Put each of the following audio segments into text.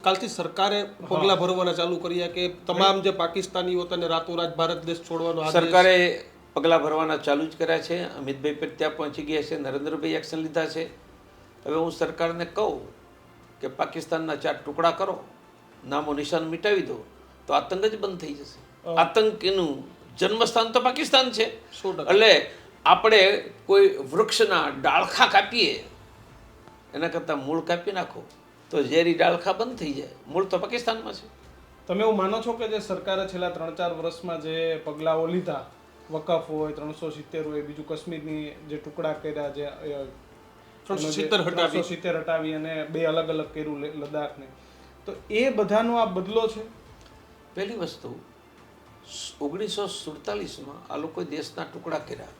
કાલથી સરકારે પગલાં ભરવાના ચાલુ કર્યા કે તમામ જે પાકિસ્તાનીઓ તેને રાતોરાત ભારત દેશ છોડવાનો આદેશ. સરકારે પગલાં ભરવાના ચાલુ જ કર્યા છે. અમિતભાઈ પણ ત્યાં પહોંચી ગયા છે, નરેન્દ્રભાઈ એક્શન લીધા છે. હવે હું સરકારને કહું કે પાકિસ્તાનના 4 ટુકડા કરો, નામો નિશાન મિટાવી દો, તો આતંક જ બંધ થઈ જશે. આતંકનું જન્મસ્થાન તો પાકિસ્તાન છે. 100%. એટલે આપણે કોઈ વૃક્ષના ડાળખા કાપીએ એના કરતાં મૂળ કાપી નાખો તો ઝેરી ડાળખા બંધ થઈ જાય. મૂળ તો પાકિસ્તાનમાં છે. તમે એવું માનો છો કે જે સરકારે છેલ્લા 3-4 વર્ષમાં જે પગલાઓ લીધા, વકફ હોય, 370 હોય, બીજું કાશ્મીરની જે ટુકડા કર્યા, જે 370 હટાવી અને 2 અલગ અલગ કર્યું લદ્દાખને, તો એ બધાનો આ બદલો છે? પહેલી વસ્તુ 1947માં આ લોકોએ દેશના ટુકડા કર્યા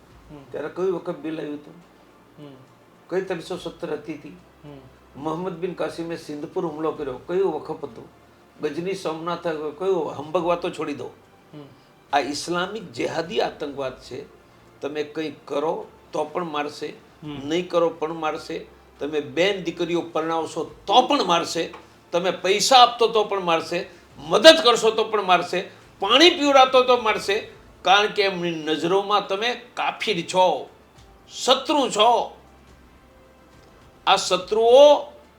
ત્યારે કયું વખત બિલ આવ્યું હતું? કઈ 370 હતી? મોહમ્મદ બિન કાસિમે સિંધ પર હુમલો કર્યો, કયું વખત હતું? ગજની સોમનાથ કયું? હંબગવા તો છોડી દો. આ ઇસ્લામિક જેહાદી આતંકવાદ છે. તમે કંઈ કરો તો પણ મારશે, નહીં કરો પણ મારશે. તમે બેન દીકરીઓ પરણાવશો તો પણ મારશે, તમે પૈસા આપતો તો પણ મારશે, મદદ કરશો તો પણ મારશે, પાણી પીવડાવતો તો મારશે. કારણ કે એમની નજરોમાં તમે કાફીર છો, શત્રુ છો. આ શત્રુઓ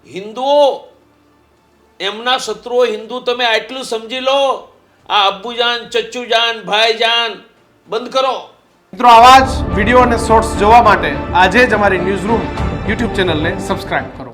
હિન્દુઓ, એમના શત્રુઓ હિન્દુ. તમે આટલું સમજી લો. આ અબ્બુજાન, ચચ્ચુજાન, ભાઈજાન બંધ કરો. મિત્રો, આવા જ વિડીયો અને શોર્ટ્સ જોવા માટે આજે જ અમારી ન્યૂઝ રૂમ યુટ્યુબ ચેનલને સબસ્ક્રાઇબ કરો.